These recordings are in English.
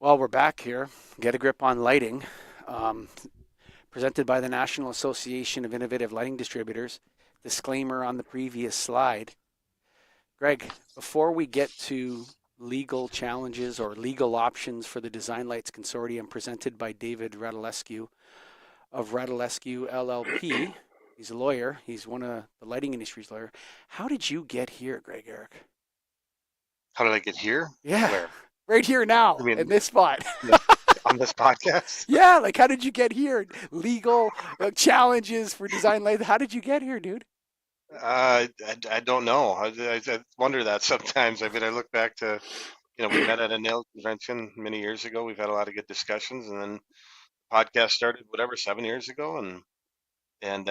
Well, we're back here. Get a grip on lighting, um, presented by the National Association of Innovative Lighting Distributors. Disclaimer on the previous slide. Greg, before we get to legal challenges or legal options for the Design Lights Consortium presented by David Radulesu of Radulescu LLP, he's a lawyer, he's one of the lighting industry's lawyer. How did you get here, Greg Ehrich? How did I get here? Yeah, Where? right here I now in mean, this spot. this, on this podcast? Yeah, like how did you get here? Legal challenges for design light. How did you get here, dude? I don't know. I wonder that sometimes. I mean, I look back to, we met at a nail convention many years ago. We've had a lot of good discussions, and then podcast started, whatever, 7 years ago, and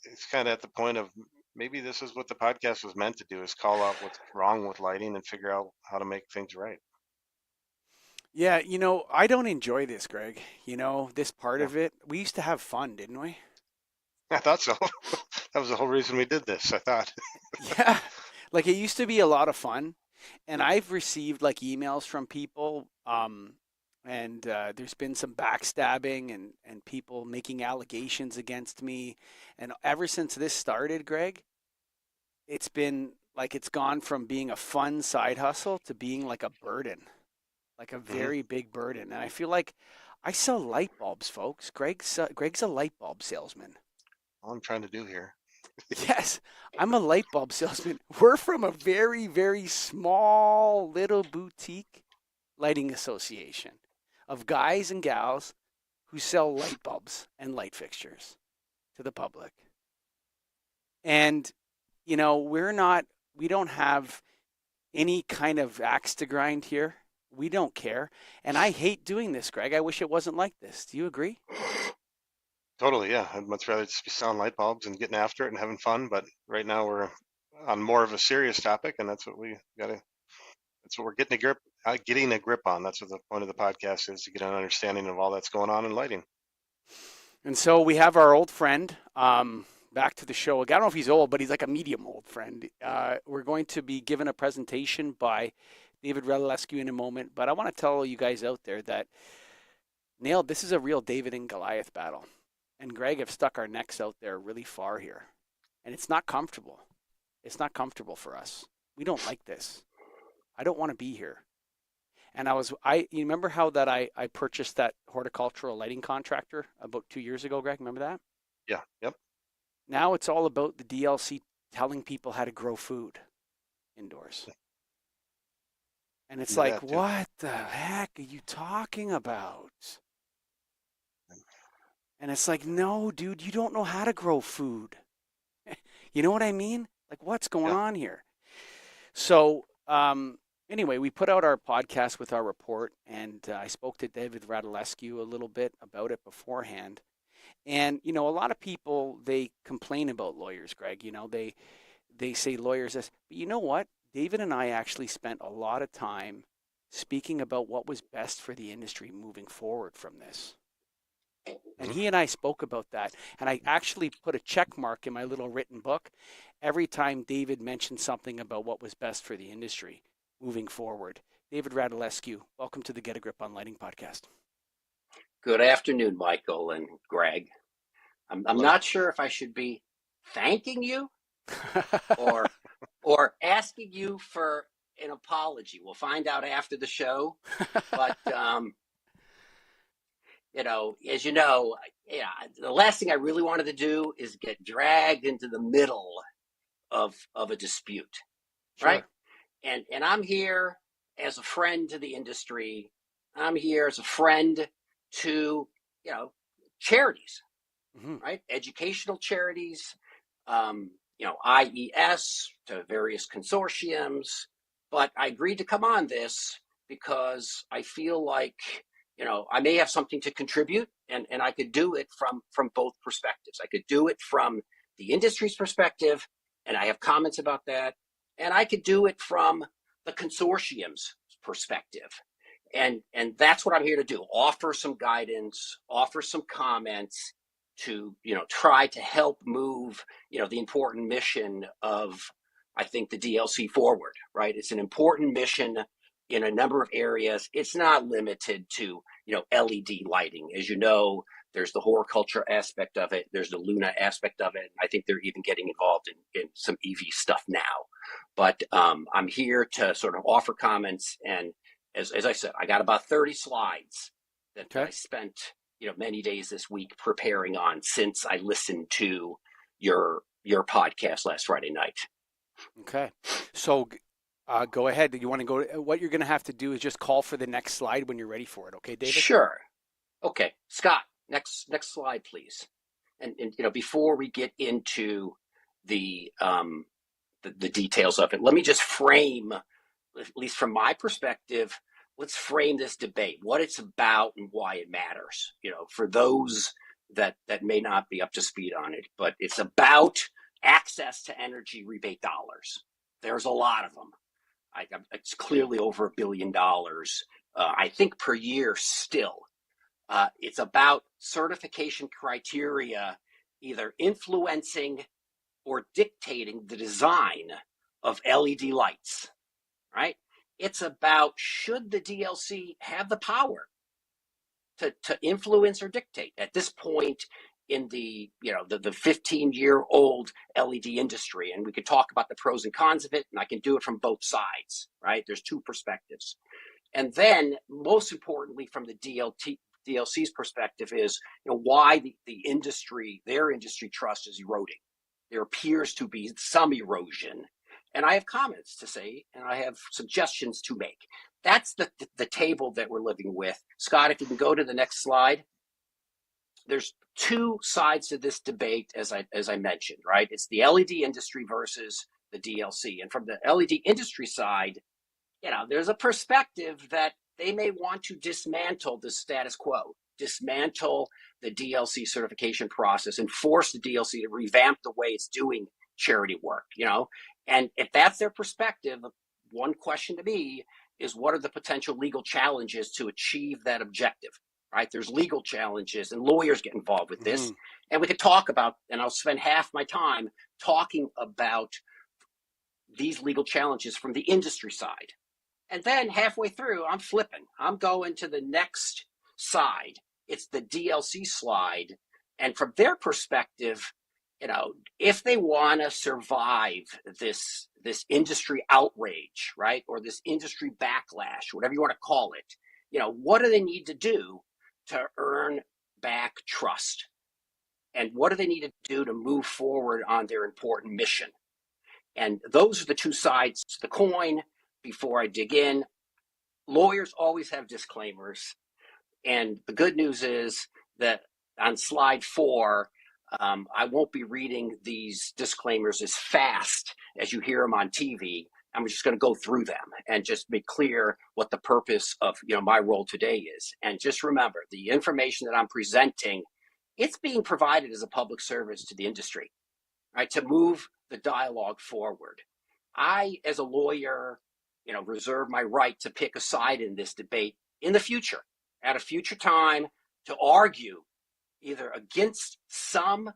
it's kind of at the point of maybe this is what the podcast was meant to do: is call out what's wrong with lighting and figure out how to make things right. Yeah, I don't enjoy this, Greg. This part Yeah, of it. We used to have fun, didn't we? I thought so. That was the whole reason we did this, I thought. Yeah. Like it used to be a lot of fun. And I've received like emails from people, and there's been some backstabbing and people making allegations against me. And ever since this started, Greg, it's been like it's gone from being a fun side hustle to being like a burden. Like a Hmm. very big burden. And I feel like I sell light bulbs, folks. Greg's a light bulb salesman. All I'm trying to do here. Yes, I'm a light bulb salesman. We're from a very, very small little boutique lighting association of guys and gals who sell light bulbs and light fixtures to the public. And, we don't have any kind of axe to grind here. We don't care. And I hate doing this, Greg. I wish it wasn't like this. Do you agree? Totally, yeah. I'd much rather just be selling light bulbs and getting after it and having fun. But right now we're on more of a serious topic, and that's what we gotta. That's what we're getting a grip on. That's what the point of the podcast is, to get an understanding of all that's going on in lighting. And so we have our old friend back to the show. I don't know if he's old, but he's like a medium old friend. We're going to be given a presentation by David Radulesu in a moment, but I want to tell you guys out there that, Neil, this is a real David and Goliath battle. And Greg have stuck our necks out there really far here. And it's not comfortable. It's not comfortable for us. We don't like this. I don't want to be here. And you remember how that I purchased that horticultural lighting contractor about 2 years ago, Greg? Remember that? Yeah, yep. Now it's all about the DLC telling people how to grow food indoors. And it's Do like, that too. what the heck are you talking about? And it's like, no, dude, you don't know how to grow food. You know what I mean? Like, what's going Yeah. on here? So, anyway, we put out our podcast with our report, and I spoke to David Radulesu a little bit about it beforehand. And a lot of people they complain about lawyers, Greg. They say lawyers this, but you know what? David and I actually spent a lot of time speaking about what was best for the industry moving forward from this. And Hmm. he and I spoke about that. And I actually put a check mark in my little written book every time David mentioned something about what was best for the industry moving forward. David Radulesu, welcome to the Get a Grip on Lighting podcast. Good afternoon, Michael and Greg. I'm Hello. not sure if I should be thanking you or or asking you for an apology. We'll find out after the show. But as you know, yeah, the last thing I really wanted to do is get dragged into the middle of a dispute, right? Sure. And I'm here as a friend to the industry. I'm here as a friend to you know charities, Hmm. right? Educational charities, IES to various consortiums. But I agreed to come on this because I feel like, I may have something to contribute, and I could do it from both perspectives. I could do it from the industry's perspective, and I have comments about that. And I could do it from the consortium's perspective. And that's what I'm here to do. Offer some guidance, offer some comments, to try to help move the important mission of, I think, the DLC forward. Right, it's an important mission in a number of areas. It's not limited to, LED lighting. As you know, there's the horticulture aspect of it. There's the Luna aspect of it. And I think they're even getting involved in some EV stuff now. But I'm here to sort of offer comments. And as I said, I got about 30 slides that I spent, many days this week preparing on since I listened to your podcast last Friday night. Okay. So go ahead. You want to go? What you're going to have to do is just call for the next slide when you're ready for it. Okay, David? Sure. Okay, Scott, next slide, please. And before we get into the details of it, let me just frame, at least from my perspective, let's frame this debate, what it's about and why it matters. For those that may not be up to speed on it, but it's about access to energy rebate dollars. There's a lot of them. It's clearly over $1 billion, I think, per year still. It's about certification criteria either influencing or dictating the design of LED lights, right? It's about, should the DLC have the power to influence or dictate? At this point in the 15-year-old LED industry, and we could talk about the pros and cons of it, and I can do it from both sides, right? There's two perspectives. And then, most importantly, from the DLC's perspective is, why the industry, their industry trust is eroding. There appears to be some erosion. And I have comments to say, and I have suggestions to make. That's the table that we're living with. Scott, if you can go to the next slide. There's two sides to this debate, as I mentioned, right? It's the LED industry versus the DLC. And from the LED industry side, there's a perspective that they may want to dismantle the status quo, dismantle the DLC certification process, and force the DLC to revamp the way it's doing charity work, And if that's their perspective, one question to me is, what are the potential legal challenges to achieve that objective, right? There's legal challenges, and lawyers get involved with this. And we could talk about, and I'll spend half my time talking about these legal challenges from the industry side. And then halfway through, I'm flipping. I'm going to the next side. It's the DLC slide. And from their perspective, if they want to survive this industry outrage, right, or this industry backlash, whatever you want to call it, what do they need to do to earn back trust? And what do they need to do to move forward on their important mission? And those are the two sides to the coin. Before I dig in, lawyers always have disclaimers. And the good news is that on slide 4, I won't be reading these disclaimers as fast as you hear them on TV. I'm just going to go through them and just make clear what the purpose of my role today is. And just remember, the information that I'm presenting, it's being provided as a public service to the industry, right, to move the dialogue forward. I, as a lawyer, reserve my right to pick a side in this debate in the future, at a future time, to argue either against some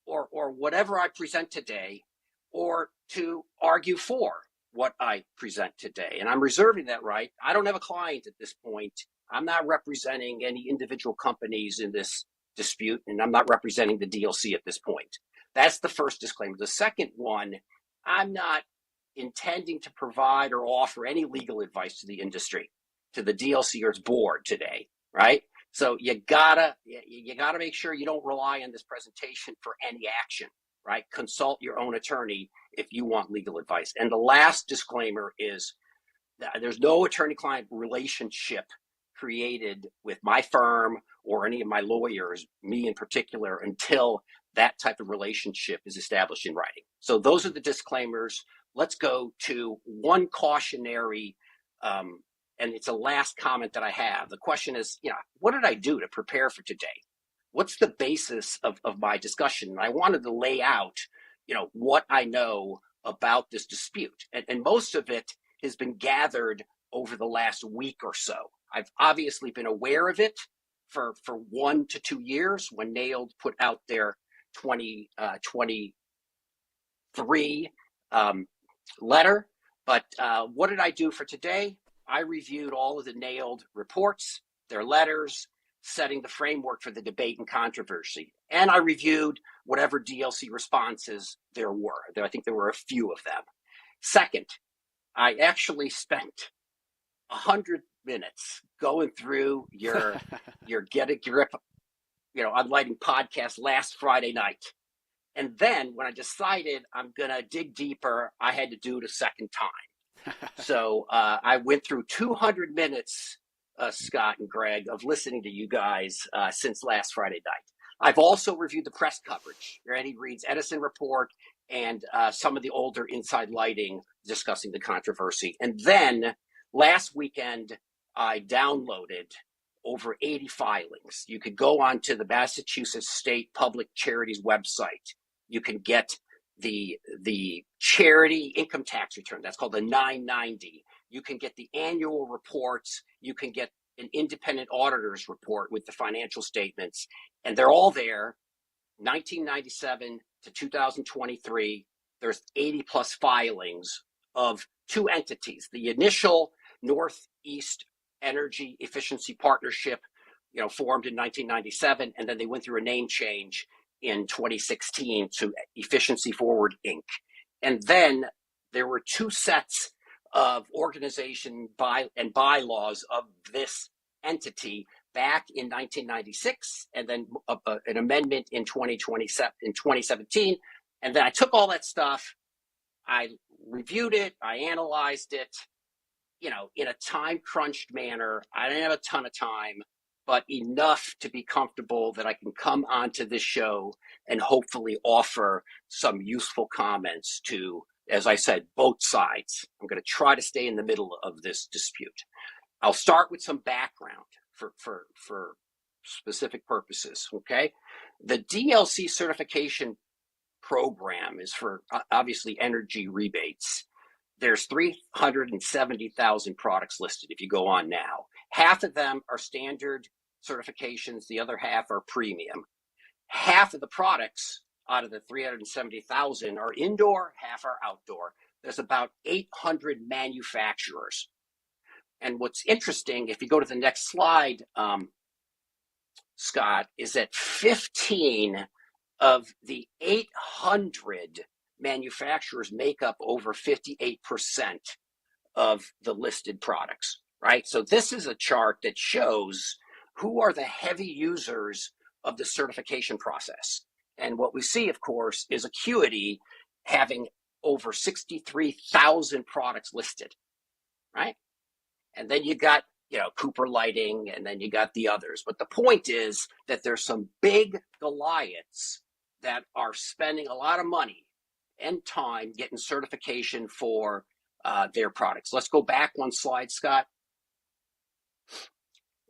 or whatever I present today, or to argue for what I present today. And I'm reserving that right. I don't have a client at this point. I'm not representing any individual companies in this dispute, and I'm not representing the DLC at this point. That's the first disclaimer. The second one, I'm not intending to provide or offer any legal advice to the industry, to the DLC or its board today, right? So you gotta make sure you don't rely on this presentation for any action, right? Consult your own attorney if you want legal advice. And the last disclaimer is that there's no attorney-client relationship created with my firm or any of my lawyers, me in particular, until that type of relationship is established in writing. So those are the disclaimers. Let's go to one cautionary, and it's a last comment that I have. The question is, what did I do to prepare for today? What's the basis of my discussion? And I wanted to lay out, what I know about this dispute. And most of it has been gathered over the last week or so. I've obviously been aware of it for 1 to 2 years when NAILD put out their 2023 letter. But what did I do for today? I reviewed all of the nailed reports, their letters, setting the framework for the debate and controversy. And I reviewed whatever DLC responses there were. I think there were a few of them. Second, I actually spent 100 minutes going through your Get a Grip, on lighting podcast last Friday night. And then when I decided I'm going to dig deeper, I had to do it a second time. So I went through 200 minutes, Scott and Greg, of listening to you guys since last Friday night. I've also reviewed the press coverage. Randy Reed's Edison report and some of the older Inside Lighting discussing the controversy. And then last weekend, I downloaded over 80 filings. You could go onto the Massachusetts State Public Charities website. You can get the charity income tax return. That's called the 990. You can get the annual reports. You can get an independent auditor's report with the financial statements. And they're all there, 1997 to 2023. There's 80 plus filings of two entities. The initial Northeast Energy Efficiency Partnership, formed in 1997, and then they went through a name change in 2016 to Efficiency Forward Inc. And then there were two sets of organization and bylaws of this entity back in 1996, and then an amendment in 2017. And then I took all that stuff, I reviewed it, I analyzed it, in a time crunched manner. I didn't have a ton of time, but enough to be comfortable that I can come onto this show and hopefully offer some useful comments to, as I said, both sides. I'm going to try to stay in the middle of this dispute. I'll start with some background for specific purposes, okay? The DLC certification program is for obviously energy rebates. There's 370,000 products listed if you go on now. Half of them are standard certifications, the other half are premium. Half of the products out of the 370,000 are indoor, half are outdoor. There's about 800 manufacturers. And what's interesting, if you go to the next slide, Scott, is that 15 of the 800 manufacturers make up over 58% of the listed products, right? So this is a chart that shows who are the heavy users of the certification process. And what we see, of course, is Acuity having over 63,000 products listed, right? And then you got, Cooper Lighting, and then you got the others. But the point is that there's some big Goliaths that are spending a lot of money and time getting certification for their products. Let's go back one slide, Scott,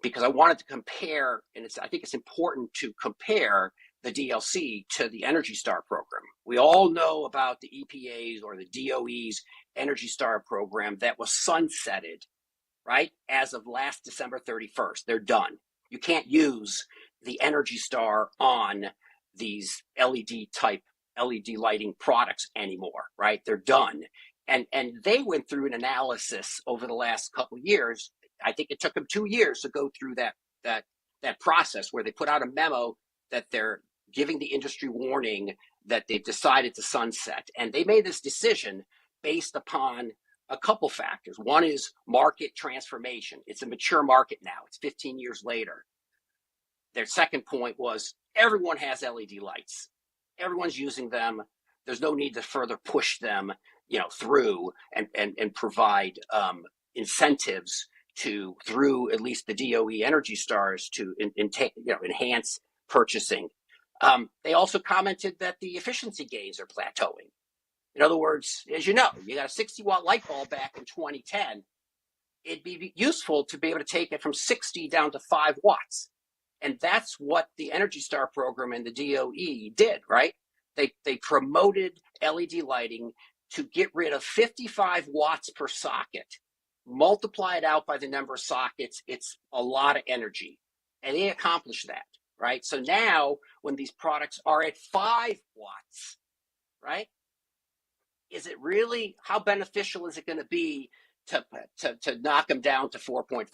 because I wanted to compare, and I think it's important to compare the DLC to the Energy Star program. We all know about the EPA's or the DOE's Energy Star program that was sunsetted, right, as of last December 31st. They're done. You can't use the Energy Star on these LED lighting products anymore, right? They're done. And they went through an analysis over the last couple of years. I think it took them 2 years to go through that process where they put out a memo that they're giving the industry warning that they've decided to sunset. And they made this decision based upon a couple factors. One is market transformation. It's a mature market now. It's 15 years later. Their second point was everyone has LED lights. Everyone's using them. There's no need to further push them, through and provide incentives through at least the DOE Energy Stars to enhance purchasing. They also commented that the efficiency gains are plateauing. In other words, as you know, you got a 60-watt light bulb back in 2010. It'd be useful to be able to take it from 60 down to 5 watts. And that's what the Energy Star program and the DOE did, right? They promoted LED lighting to get rid of 55 watts per socket. Multiply it out by the number of sockets, it's a lot of energy. And they accomplished that, right? So now when these products are at 5 watts, right? Is it really, how beneficial is it going to be to knock them down to 4.5,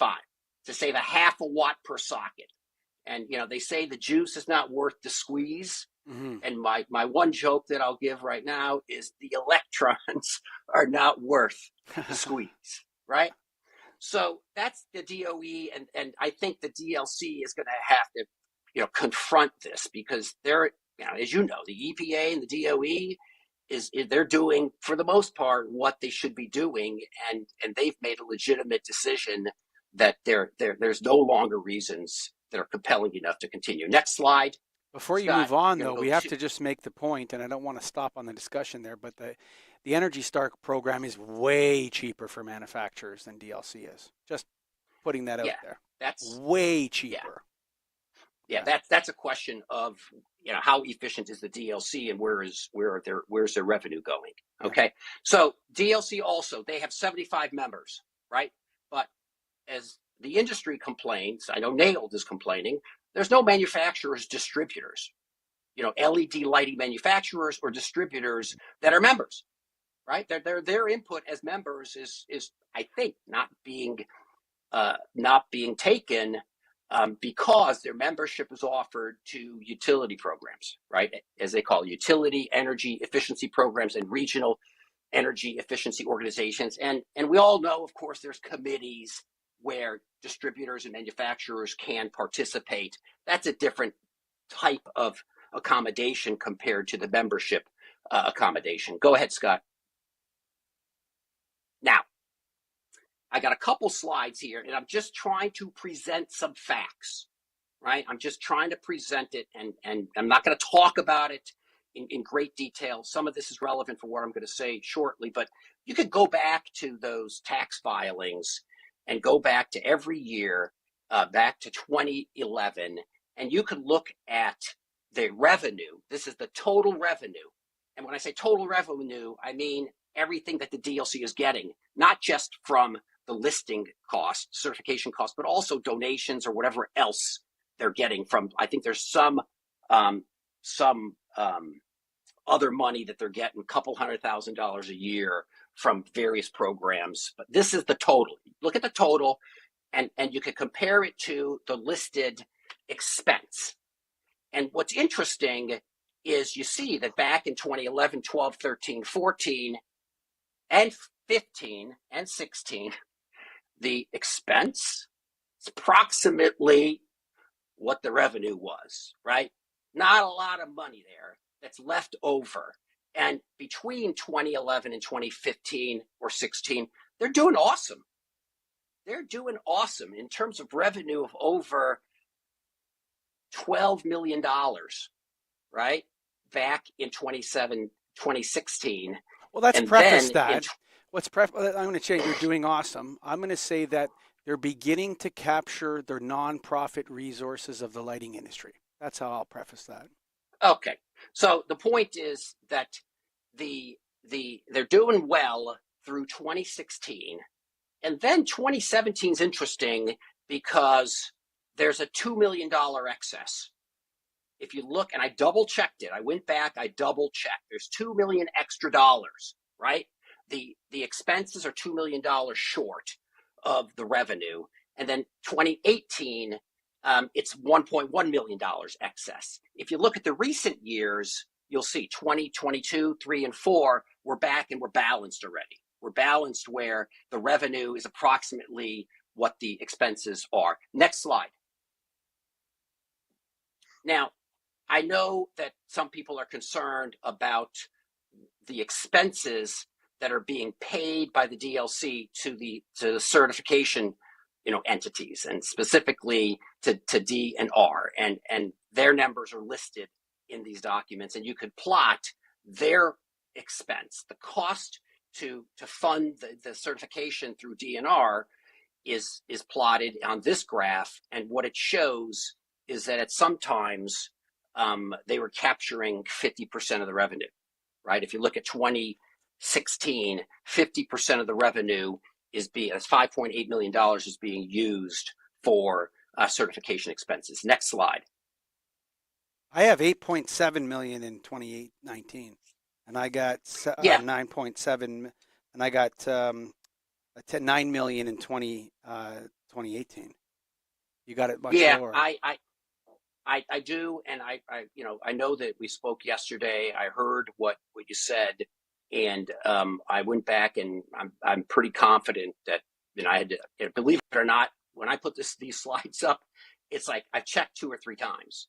to save a half a watt per socket. And they say the juice is not worth the squeeze. Mm-hmm. And my one joke that I'll give right now is the electrons are not worth the squeeze, right? So that's the DOE, and I think the DLC is going to have to, confront this, because they're, as you know, the EPA and the DOE is they're doing, for the most part, what they should be doing, and they've made a legitimate decision that there's no longer reasons that are compelling enough to continue. Next slide. Before you Scott, move on, you're though, gonna we go have to- to just make the point, and I don't want to stop on the discussion there, but the Energy Star program is way cheaper for manufacturers than DLC is. Just putting that out Yeah, there. that's Way cheaper. yeah. That's a question of how efficient is the DLC, and where's their revenue going? Okay, so DLC also, they have 75 members, right? But as the industry complains, I know NAILD is complaining, there's no manufacturers, distributors, LED lighting manufacturers or distributors that are members, right? Their input as members is I think not being taken, because their membership is offered to utility programs, right? As they call it, utility energy efficiency programs and regional energy efficiency organizations. And we all know, of course, there's committees where distributors and manufacturers can participate. That's a different type of accommodation compared to the membership accommodation. Go ahead, Scott. Now, I got a couple slides here, and I'm just trying to present some facts, right? I'm just trying to present it, and I'm not going to talk about it in great detail. Some of this is relevant for what I'm going to say shortly, but you could go back to those tax filings and go back to every year, back to 2011, and you could look at the revenue. This is the total revenue. And when I say total revenue, I mean everything that the DLC is getting, not just from the listing cost, certification cost, but also donations or whatever else they're getting from. I think there's some other money that they're getting, a couple $100,000 a year from various programs. But this is the total. Look at the total, and you can compare it to the listed expense. And what's interesting is you see that back in 2011, 12, 13, 14, and 15, and 16, the expense is approximately what the revenue was, right? Not a lot of money there that's left over. And between 2011 and 2015 or 16, they're doing awesome. They're doing awesome in terms of revenue of over $12 million, right? Back in 2016. Well, let's And preface then that. I'm going to change. You're doing awesome. I'm going to say that they're beginning to capture their nonprofit resources of the lighting industry. That's how I'll preface that. Okay. So the point is that they're doing well through 2016. And then 2017 is interesting because there's a $2 million excess. If you look, and I double checked it, I went back, I double checked. There's $2 million extra dollars, right? The expenses are $2 million short of the revenue. And then 2018, it's $1.1 million excess. If you look at the recent years, you'll see 2022, 3, and 4, we're back and we're balanced already. We're balanced where the revenue is approximately what the expenses are. Next slide. Now, I know that some people are concerned about the expenses that are being paid by the DLC to the certification, entities, and specifically to D and R, and their numbers are listed in these documents, and you could plot their expense. The cost to fund the certification through DNR is plotted on this graph, and what it shows is that at sometimes they were capturing 50% of the revenue, right? If you look at 2016, 50% of the revenue is $5.8 million is being used for certification expenses. Next slide. I have 8.7 million in 2019, and I got 9.7, and I got 9 million in 2018. You got it much Yeah, lower. I do, and I know that we spoke yesterday. I heard what you said, and I went back, and I'm pretty confident that I had to, believe it or not, when I put these slides up, it's like I've checked 2 or 3 times,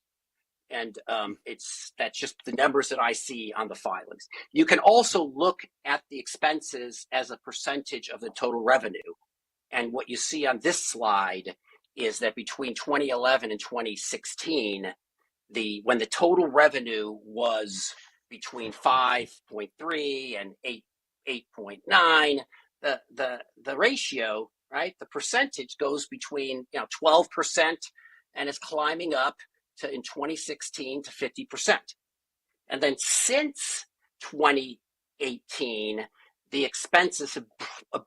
and that's just the numbers that I see on the filings. You can also look at the expenses as a percentage of the total revenue, and what you see on this slide is that between 2011 and 2016, when the total revenue was between 5.3 and 8.9, the ratio, right, the percentage goes between 12%, and it's climbing up to, in 2016, to 50%. And then since 2018, the expenses have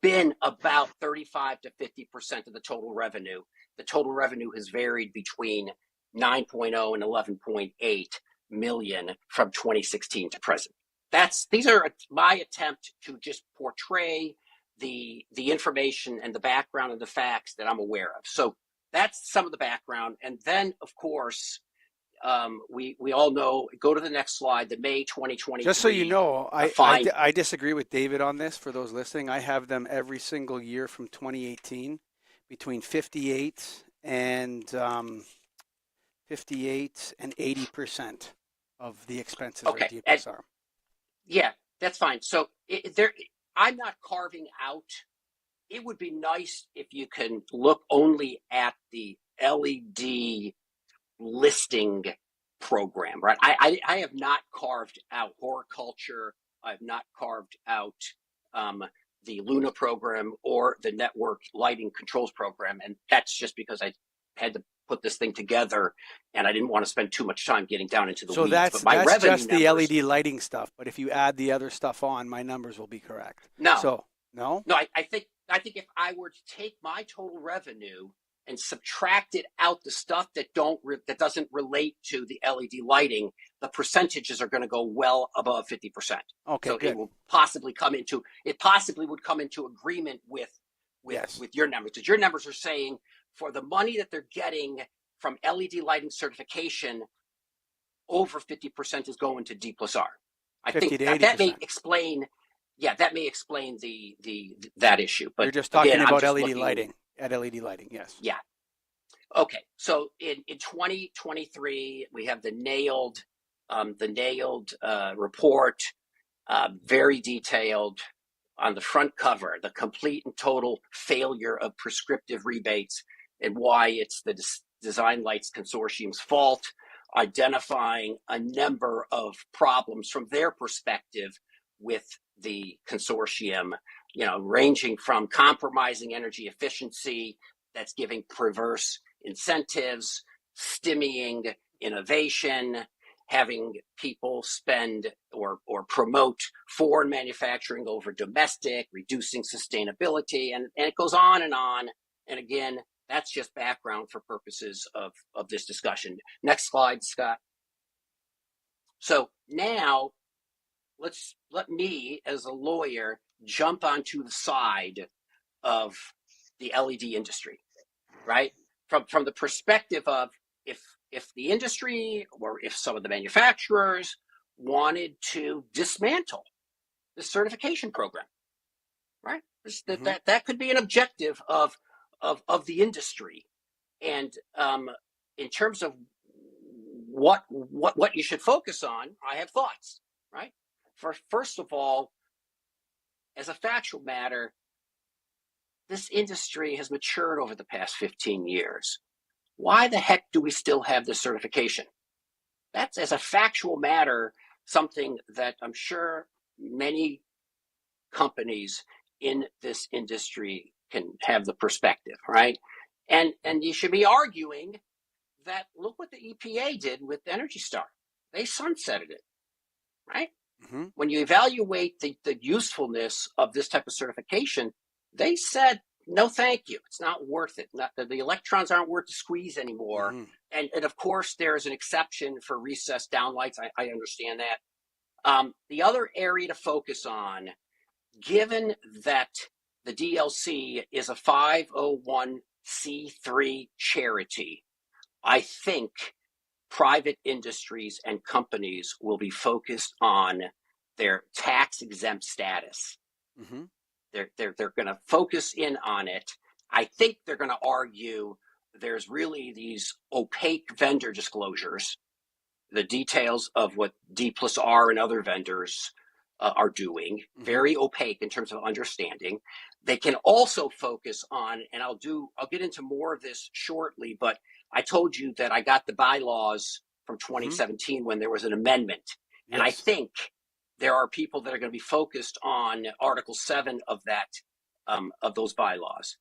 been about 35 to 50% of the total revenue. The total revenue has varied between 9.0 and 11.8 million from 2016 to present. These are my attempt to just portray the information and the background and the facts that I'm aware of. So that's some of the background. And then, of course, we all know, go to the next slide, the May 2023. Just so you know, I disagree with David on this. For those listening, I have them every single year from 2018 between 58 and 80% of the expenses are D+R. Yeah, that's fine. So I'm not carving out. It would be nice if you can look only at the LED listing program, right? I have not carved out horticulture. I've not carved out the Luna program or the network lighting controls program, and that's just because I had to put this thing together, and I didn't want to spend too much time getting down into the weeds. That's just the LED lighting stuff. But if you add the other stuff on, my numbers will be correct. No. No. I think if I were to take my total revenue and subtract it out, the stuff that doesn't relate to the LED lighting, the percentages are going to go well above 50%. Okay, so good. It will possibly would come into agreement with your numbers, because your numbers are saying for the money that they're getting from LED lighting certification, over 50% is going to D+R. I think that may explain. Yeah, that may explain that issue. But you're just talking again, about LED lighting. At LED lighting, yes. Yeah. Okay. So in 2023, we have the nailed report, very detailed on the front cover, the complete and total failure of prescriptive rebates and why it's the Design Lights Consortium's fault, identifying a number of problems from their perspective with the consortium, ranging from compromising energy efficiency that's giving perverse incentives, stymieing innovation, having people spend or promote foreign manufacturing over domestic, reducing sustainability, and it goes on and on. And again, that's just background for purposes of this discussion. Next slide, Scott. So now let me, as a lawyer, jump onto the side of the LED industry, right? From the perspective of if the industry or if some of the manufacturers wanted to dismantle the certification program, right? That could be an objective of the industry. And in terms of what you should focus on, I have thoughts, right? First of all, as a factual matter, this industry has matured over the past 15 years. Why the heck do we still have this certification? That's, as a factual matter, something that I'm sure many companies in this industry can have the perspective, right? And you should be arguing that look what the EPA did with Energy Star. They sunsetted it, right? Mm-hmm. When you evaluate the usefulness of this type of certification, they said, no, thank you. It's not worth it. The electrons aren't worth the squeeze anymore. Mm-hmm. And of course, there is an exception for recessed downlights. I understand that. The other area to focus on, given that the DLC is a 501c3 charity, I think private industries and companies will be focused on their tax exempt status. Mm-hmm. They're going to focus in on it. I think they're going to argue there's really these opaque vendor disclosures, the details of what D+R and other vendors are doing, very opaque in terms of understanding. They can also focus on, and I'll get into more of this shortly, but I told you that I got the bylaws from 2017 when there was an amendment. Yes. And I think there are people that are going to be focused on Article 7 of that, of those bylaws.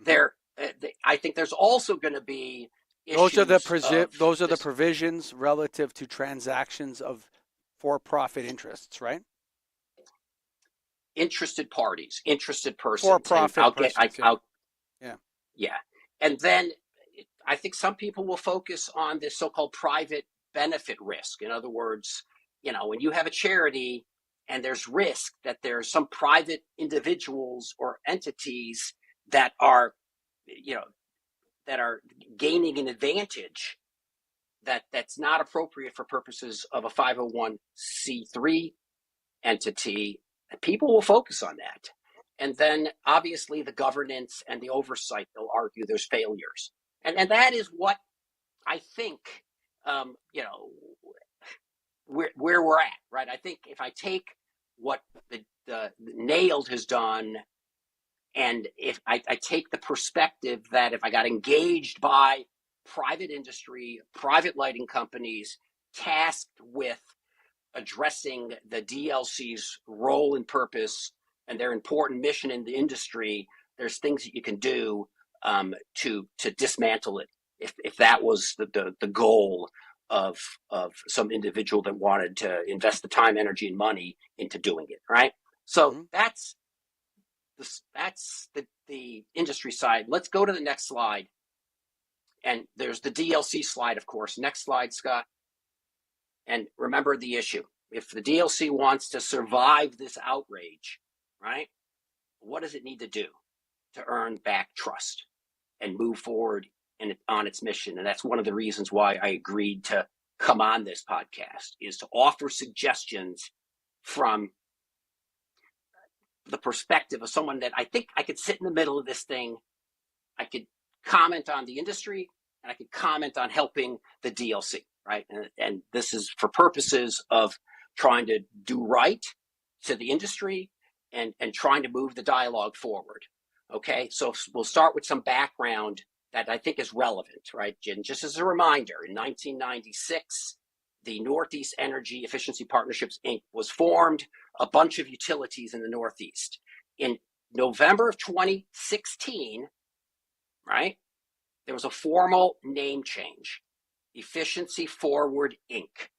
I think there's also going to be Those are the the provisions relative to transactions of for-profit interests, right? Interested parties, interested persons. For-profit persons. Yeah. And then I think some people will focus on this so-called private benefit risk. In other words, when you have a charity and there's risk that there's some private individuals or entities that are, that are gaining an advantage that's not appropriate for purposes of a 501c3 entity, people will focus on that. And then obviously the governance and the oversight, they'll argue there's failures. And that is what I think, where we're at, right? I think if I take what the NAILD has done, and if I take the perspective that if I got engaged by private industry, private lighting companies tasked with addressing the DLC's role and purpose and their important mission in the industry, there's things that you can do to dismantle it. If that was the goal of some individual that wanted to invest the time, energy, and money into doing it, right? So that's the industry side. Let's go to the next slide. And there's the DLC slide, of course. Next slide, Scott. And remember the issue. If the DLC wants to survive this outrage, right, what does it need to do to earn back trust and move forward on its mission? And that's one of the reasons why I agreed to come on this podcast, is to offer suggestions from the perspective of someone that I think I could sit in the middle of this thing. I could comment on the industry, and I could comment on helping the DLC, right? And this is for purposes of trying to do right to the industry and trying to move the dialogue forward. Okay, so we'll start with some background that I think is relevant, right? And just as a reminder, in 1996, the Northeast Energy Efficiency Partnerships, Inc. was formed, a bunch of utilities in the Northeast. In November of 2016, right, there was a formal name change, Efficiency Forward, Inc.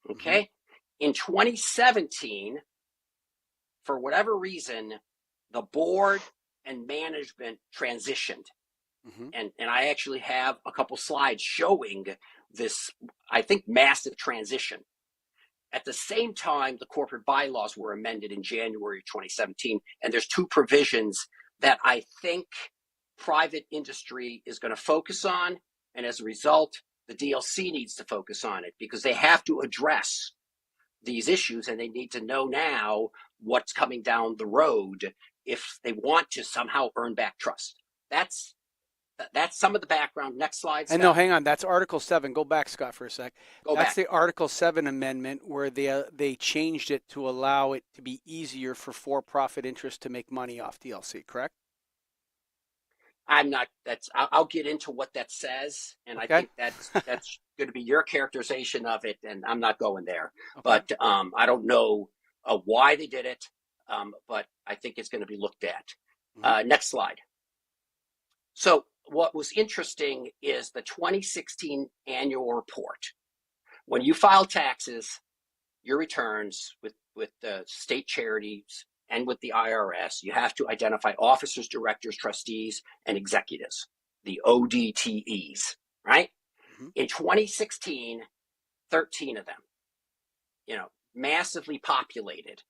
Okay? In 2017, for whatever reason, the board and management transitioned. And I actually have a couple slides showing this, I think, massive transition. At the same time, the corporate bylaws were amended in January 2017, and there's two provisions that I think private industry is going to focus on, and as a result, the DLC needs to focus on it because they have to address these issues, and they need to know now what's coming down the road if they want to somehow earn back trust. That's some of the background. Next slide, Scott. And no, hang on. That's Article 7. Go back, Scott, for a sec. That's back. the Article 7 amendment where they changed it to allow it to be easier for-profit interests to make money off DLC, correct? I'll get into what that says, and okay. I think that's going to be your characterization of it, and I'm not going there. Okay. But I don't know why they did it, but I think it's going to be looked at. Next slide. So what was interesting is the 2016 annual report. When you file taxes, your returns with the state charities and with the IRS, you have to identify officers, directors, trustees, and executives, the ODTEs, right? In 2016, 13 of them, massively populated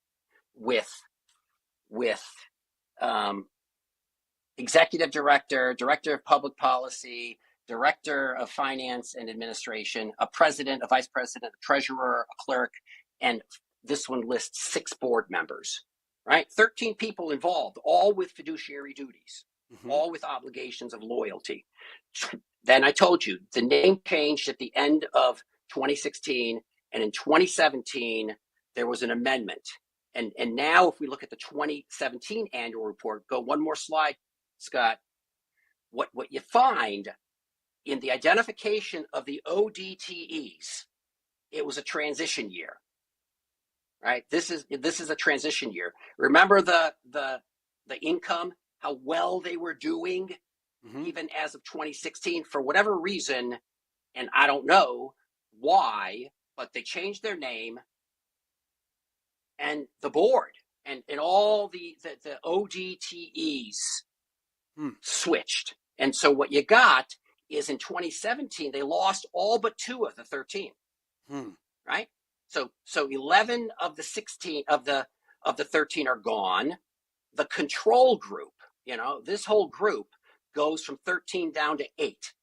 with executive director, director of public policy, director of finance and administration, a president, a vice president, a treasurer, a clerk, and this one lists 6 board members, right? 13 people involved, all with fiduciary duties, all with obligations of loyalty. Then I told you the name changed at the end of 2016, and in 2017 there was an amendment. And now if we look at the 2017 annual report, go one more slide, Scott. What you find in the identification of the ODTEs, it was a transition year, right? This is a transition year. Remember the income, how well they were doing, even as of 2016, for whatever reason, and I don't know why, but they changed their name, and the board and all the ODTEs switched. And so what you got is in 2017, they lost all but 2 of the 13, right? So 11 of the 16 of the 13 are gone. The control group, this whole group goes from 13 down to 8.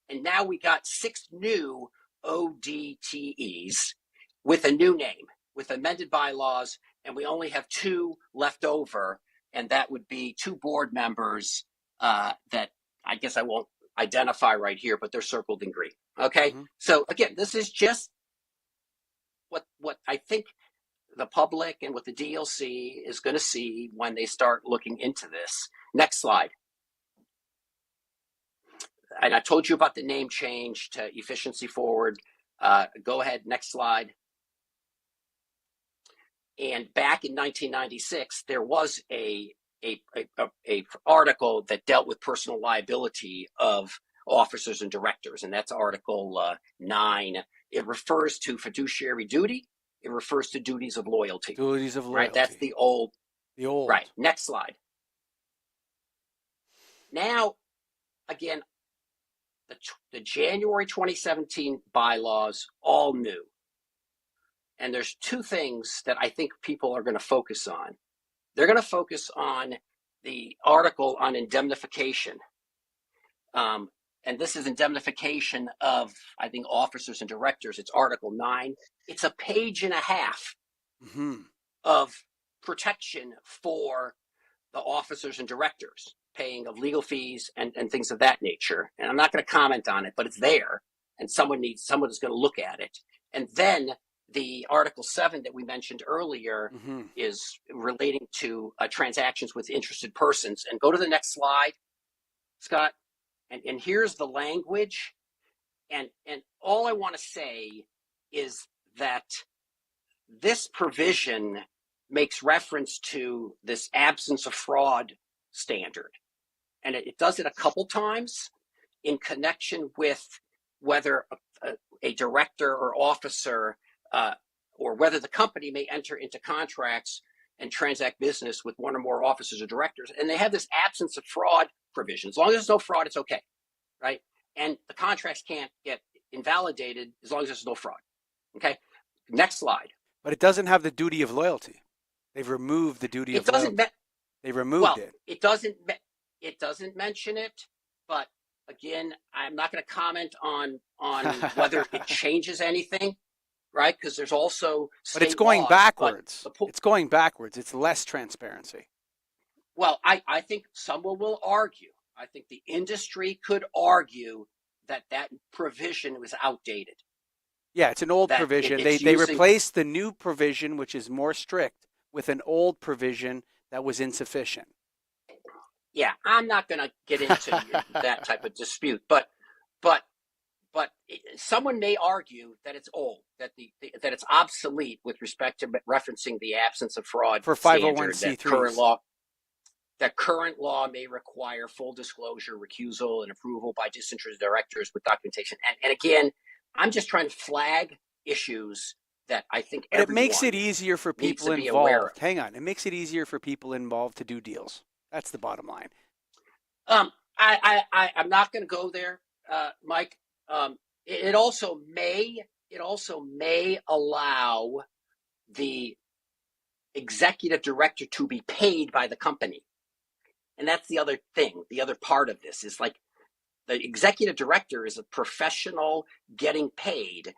And now we got 6 new ODTEs with a new name, with amended bylaws, and we only have 2 left over, and that would be 2 board members that I guess I won't identify right here, but they're circled in green. Okay, so again, this is just what I think the public and what the DLC is going to see when they start looking into this. Next slide. And I told you about the name change to Efficiency Forward. Go ahead, next slide. And back in 1996, there was a article that dealt with personal liability of officers and directors, and that's Article 9. It refers to fiduciary duty. It refers to duties of loyalty. Duties of loyalty. Right, that's the old. The old. Right, next slide. Now, again, the January 2017 bylaws, all new. And there's 2 things that I think people are going to focus on. They're going to focus on the article on indemnification. And this is indemnification of, I think, officers and directors. It's Article 9. It's a page and a half of protection for the officers and directors, paying of legal fees and things of that nature. And I'm not going to comment on it, but it's there, and someone is going to look at it. And then the Article 7 that we mentioned earlier is relating to transactions with interested persons. And go to the next slide, Scott. And here's the language. And all I want to say is that this provision makes reference to this absence of fraud standard. And it does it a couple times in connection with whether a director or officer or whether the company may enter into contracts and transact business with one or more officers or directors. And they have this absence of fraud provision. As long as there's no fraud, it's okay, right? And the contracts can't get invalidated as long as there's no fraud, okay? Next slide. But it doesn't have the duty of loyalty. They've removed the duty of loyalty. They removed it. It doesn't mention it, but again, I'm not going to comment on whether it changes anything, right? Because there's also but it's going backwards. It's going backwards. It's less transparency. Well, I think someone will argue. I think the industry could argue that provision was outdated. Yeah, it's an old provision. They replaced the new provision, which is more strict, with an old provision that was insufficient. Yeah, I'm not going to get into that type of dispute, but someone may argue that it's old, that it's obsolete with respect to referencing the absence of fraud for 501c3s. That current law may require full disclosure, recusal, and approval by disinterested directors with documentation. And again, I'm just trying to flag issues that I think it makes it easier for people involved. Hang on, it makes it easier for people involved to do deals. That's the bottom line. I'm not going to go there, Mike. It also may allow the executive director to be paid by the company. And that's the other thing. The other part of this is like the executive director is a professional getting paid,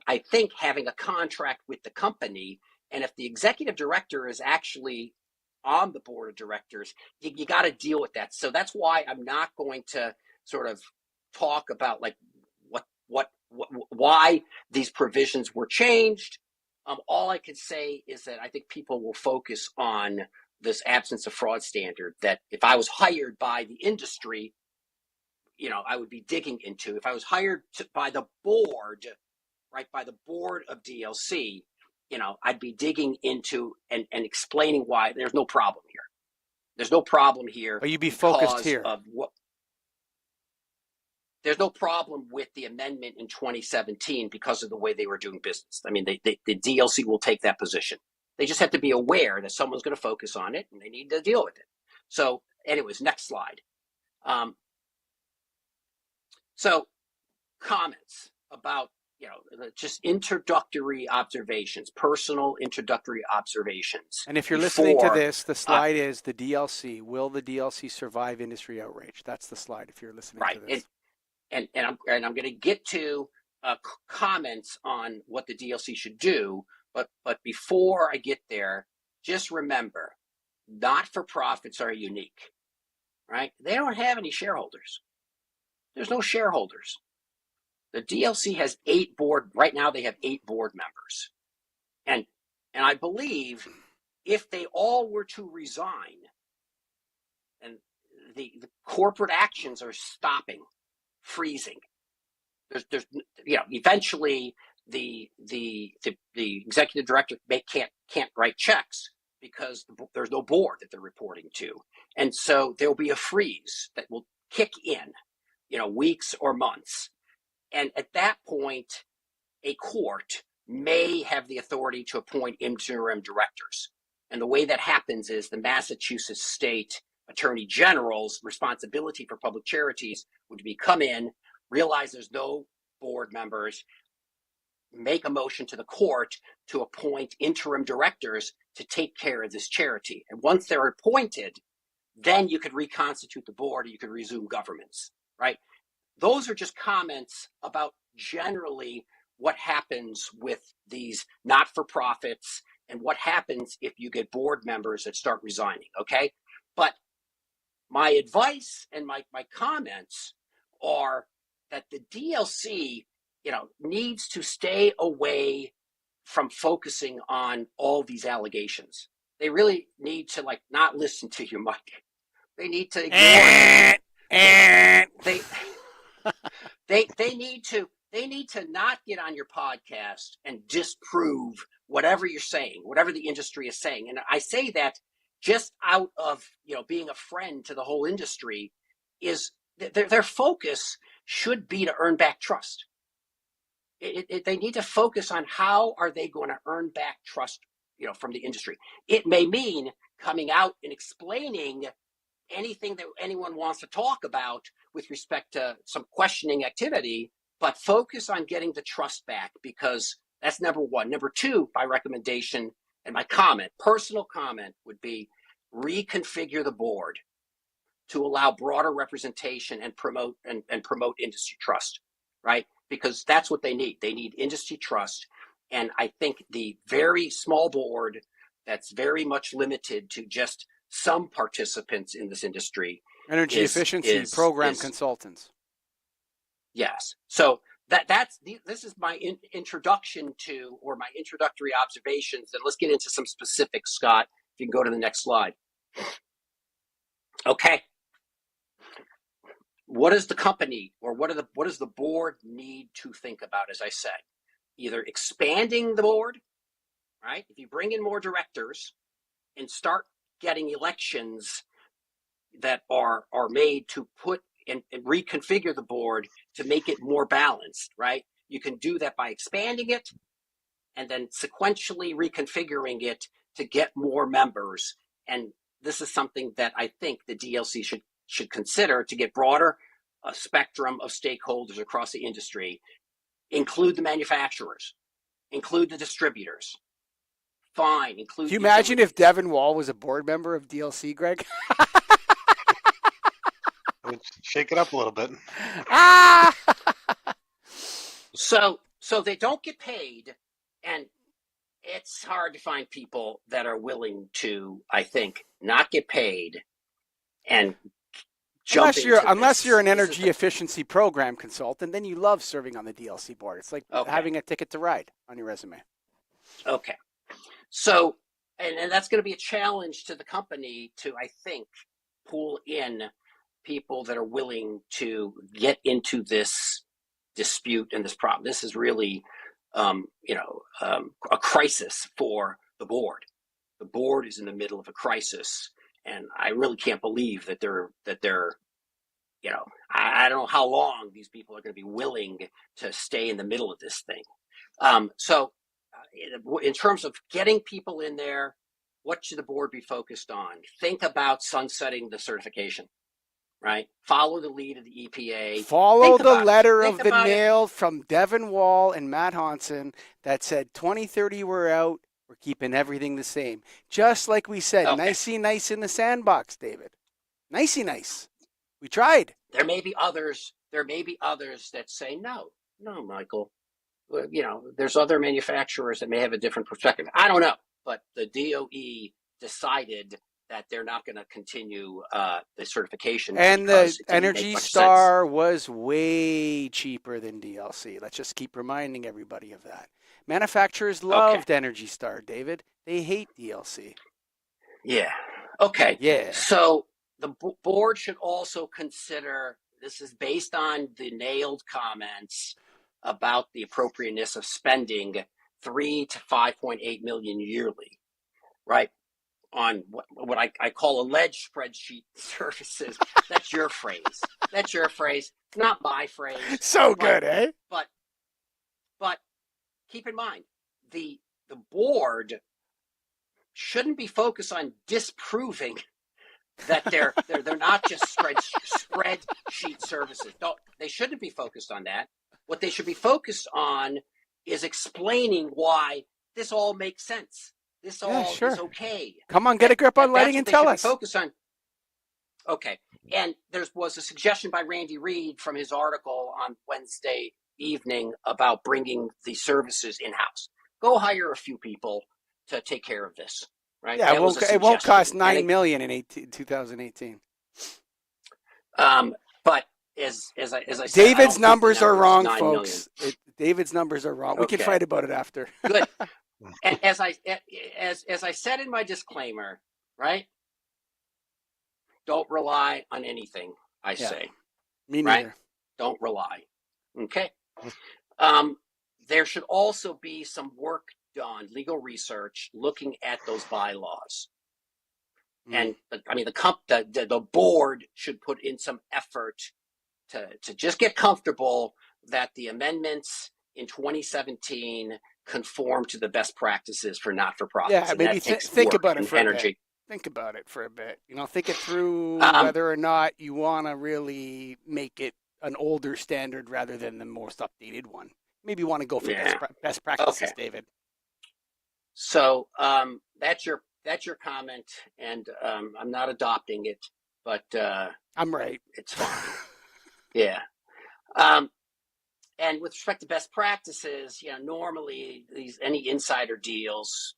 I think, having a contract with the company. And if the executive director is actually on the board of directors, you got to deal with that. So that's why I'm not going to sort of talk about like why these provisions were changed. All I can say is that I think people will focus on this absence of fraud standard that if I was hired by the industry, I would be digging into. If I was hired by the board, right, by the board of DLC, I'd be digging into and explaining why there's no problem here. There's no problem here. But you'd be focused here. There's no problem with the amendment in 2017 because of the way they were doing business. I mean, the DLC will take that position. They just have to be aware that someone's going to focus on it and they need to deal with it. So anyways, next slide. So comments about, just introductory observations, personal introductory observations. And if you're listening to this, the slide is the DLC. Will the DLC survive industry outrage? That's the slide if you're listening to this. And I'm going to get to comments on what the DLC should do, but before I get there, just remember, not-for-profits are unique, right? They don't have any shareholders. There's no shareholders. The DLC has right now they have 8 board members. And I believe if they all were to resign, and the corporate actions are stopping, freezing. There's eventually the executive director can't write checks because there's no board that they're reporting to. And so there'll be a freeze that will kick in, weeks or months. And at that point, a court may have the authority to appoint interim directors. And the way that happens is the Massachusetts State Attorney General's responsibility for public charities would be come in, realize there's no board members, make a motion to the court to appoint interim directors to take care of this charity. And once they're appointed, then you could reconstitute the board or you could resume governments, right? Those are just comments about generally what happens with these not-for-profits and what happens if you get board members that start resigning, okay? But my advice and my comments are that the DLC, needs to stay away from focusing on all these allegations. They really need to not listen to you, Mike. They need to ignore They need to not get on your podcast and disprove whatever you're saying, whatever the industry is saying. And I say that just out of being a friend to the whole industry, is their focus should be to earn back trust. They need to focus on how are they going to earn back trust, from the industry. It may mean coming out and explaining anything that anyone wants to talk about with respect to some questioning activity, but focus on getting the trust back, because that's number one. Number two, my recommendation and my personal comment would be reconfigure the board to allow broader representation and promote industry trust, right? Because that's what they need. They need industry trust. And I think the very small board that's very much limited to just some participants in this industry. Energy efficiency program consultants. Yes. So this is my introduction to, or my introductory observations. And let's get into some specifics, Scott. If you can go to the next slide. Okay. What does the company or what does the board need to think about? As I said, either expanding the board, right? If you bring in more directors and start getting elections that are made to put and reconfigure the board to make it more balanced, right? You can do that by expanding it and then sequentially reconfiguring it to get more members. And this is something that I think the DLC should consider to get broader spectrum of stakeholders across the industry. Include the manufacturers, include the distributors. Fine, include. Can you imagine if Devin Wall was a board member of DLC, Greg? shake it up a little bit. Ah! So they don't get paid, and it's hard to find people that are willing to, I think, not get paid and jump into Unless you're an This is energy efficiency program consultant, then you love serving on the DLC board. It's like Okay. having a ticket to ride on your resume. Okay. So, and that's going to be a challenge to the company to, I think, pull in people that are willing to get into this dispute and this problem. This is really, a crisis for the board. The board is in the middle of a crisis, and I really can't believe that they're, I don't know how long these people are going to be willing to stay in the middle of this thing. So in terms of getting people in there, what should the board be focused on? Think about sunsetting the certification, right? Follow the lead of the EPA. Follow the about it. letter Think of the about it. nail from Devin Wall and Matt Hansen that said 2030 we're out. We're keeping everything the same. Just like we said, Okay. nicey nice in the sandbox, David. Nicey nice. We tried. There may be others that say no, Michael. Well, there's other manufacturers that may have a different perspective. I don't know, but the DOE decided that they're not going to continue the certification. And because the it didn't make Energy much Star was way cheaper than DLC. Let's just keep reminding everybody of that. Manufacturers loved Energy Star, David. They hate DLC. sense. Yeah. Okay. Yeah. So the board should also consider, this is based on the nailed comments about the appropriateness of spending 3 to 5.8 million yearly, right? On what I call alleged spreadsheet services. That's your phrase. That's your phrase, not my phrase. So good, eh? But keep in mind, the board shouldn't be focused on disproving that they're not just spreadsheet services. They shouldn't be focused on that. What they should be focused on is explaining why this all makes sense. This all is okay. Come on, get a grip on lighting and tell us. Focus on. Okay, and there was a suggestion by Randy Reed from his article on Wednesday evening about bringing the services in-house. Go hire a few people to take care of this, right? Yeah, it won't cost $9 million in 2018. But as I said, David's numbers are wrong, folks. David's numbers are wrong. We can fight about it after. Good. And as I said in my disclaimer, right? Don't rely on anything I say. Me neither. Right? Don't rely. Okay. There should also be some work done, legal research, looking at those bylaws. And I mean, the board should put in some effort to just get comfortable that the amendments in 2017 conform to the best practices for not-for-profits. Yeah, maybe think about it for a bit. Think about it for a bit. Think it through whether or not you want to really make it an older standard rather than the most updated one. Maybe you want to go for best practices, Okay. David. So that's your comment, and I'm not adopting it, but I'm right. It's fine. Yeah. And with respect to best practices, normally any insider deals,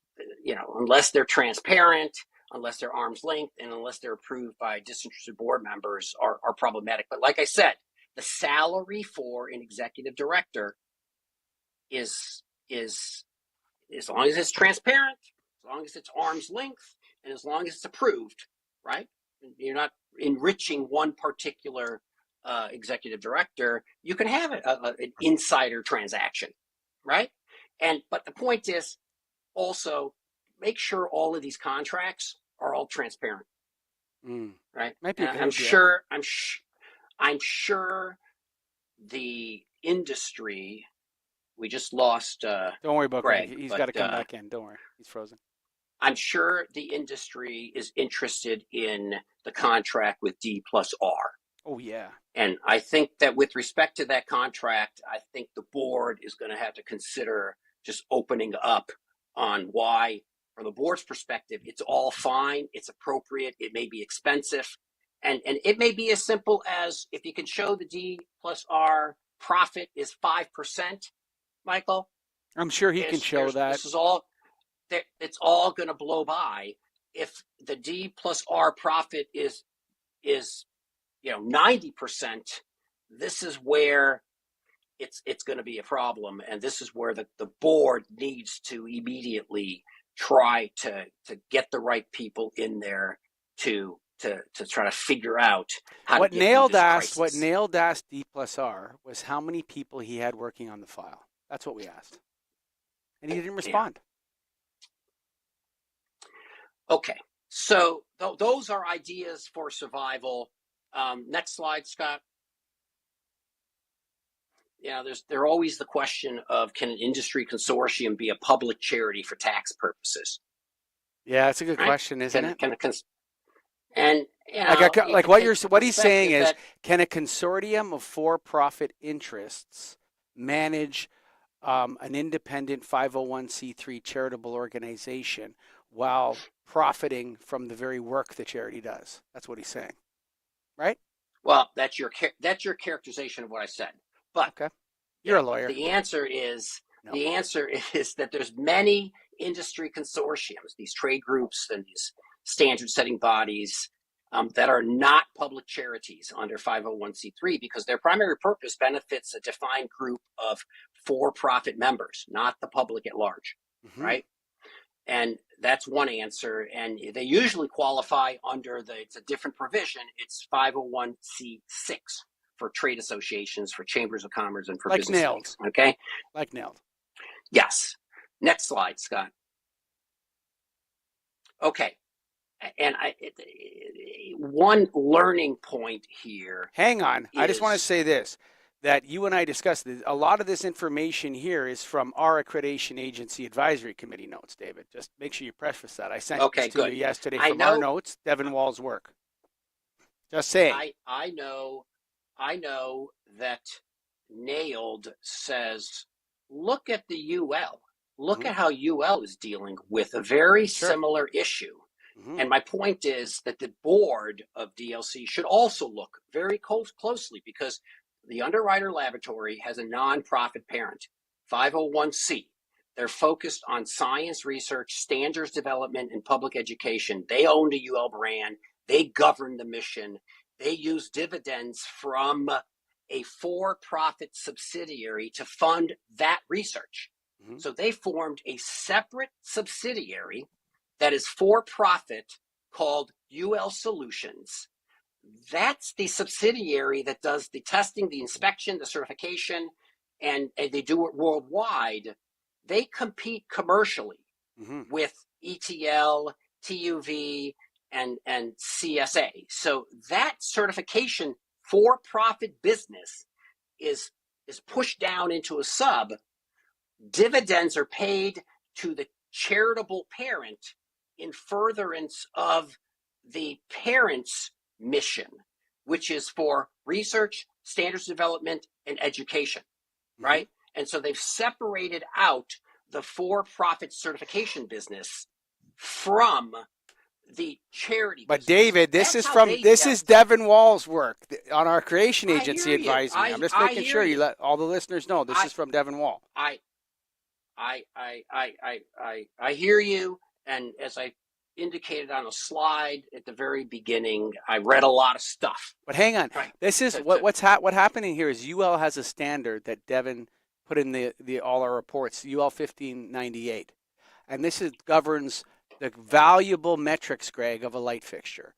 unless they're transparent, unless they're arm's length, and unless they're approved by disinterested board members, are problematic. But like I said, the salary for an executive director is as long as it's transparent, as long as it's arm's length, and as long as it's approved, right? You're not enriching one particular executive director. You can have an insider transaction, right? But the point is also make sure all of these contracts are all transparent, right? Might be. I'm sure the industry. We just lost. Don't worry about Greg. He's got to come back in. Don't worry, he's frozen. I'm sure the industry is interested in the contract with D+R. Oh yeah. And I think that with respect to that contract, I think the board is going to have to consider just opening up on why, from the board's perspective, it's all fine, it's appropriate, it may be expensive, And it may be as simple as if you can show the D plus R profit is 5%, Michael. I'm sure he can show that. This is all. It's all going to blow by. If the D plus R profit is 90%, this is where it's going to be a problem, and this is where the board needs to immediately try to get the right people in there to try to figure out how to get through this crisis. What nailed asked D plus R was how many people he had working on the file. That's what we asked, and he didn't respond. Yeah. Okay, so those are ideas for survival. Next slide, Scott. There's always the question of, can an industry consortium be a public charity for tax purposes? Yeah, it's a good question, isn't it? What he's saying is, can a consortium of for-profit interests manage an independent 501c3 charitable organization while profiting from the very work the charity does? That's what he's saying, right? Well, that's your characterization of what I said. But okay. You're a lawyer. The answer is that there's many industry consortiums, these trade groups and these standard-setting bodies that are not public charities under 501c3 because their primary purpose benefits a defined group of for-profit members, not the public at large, right? And that's one answer. And they usually qualify under it's a different provision. It's 501c6 for trade associations, for chambers of commerce, and for like business nailed. leagues. Okay? Like nailed. Yes. Next slide, Scott. Okay. And one learning point here. Hang on. I just want to say this, that you and I discussed this. A lot of this information here is from our accreditation agency advisory committee notes, David. Just make sure you preface that. I sent this to you yesterday from our notes, Devin Wall's work. Just saying. I know that Nailed says, look at the UL. Look at how UL is dealing with a very similar issue. And my point is that the board of DLC should also look very closely because the Underwriter Laboratory has a nonprofit parent, 501c. They're focused on science research, standards development, and public education. They own the UL brand. They govern the mission. They use dividends from a for-profit subsidiary to fund that research. So they formed a separate subsidiary that is for-profit called UL Solutions. That's the subsidiary that does the testing, the inspection, the certification, and they do it worldwide. They compete commercially with ETL, TUV, and CSA. So that certification for-profit business is pushed down into a sub. Dividends are paid to the charitable parent in furtherance of the parent's mission, which is for research, standards development, and education, right? And so they've separated out the for-profit certification business from the charity but business. David, this is Devin Wall's work on our creation agency advisory. I'm just making sure you let all the listeners know this is from Devin Wall. I hear you, and as I indicated on a slide at the very beginning, I read a lot of stuff. But hang on, this is what's happening here is UL has a standard that Devin put in the all our reports, UL 1598, and this governs the valuable metrics, Greg, of a light fixture.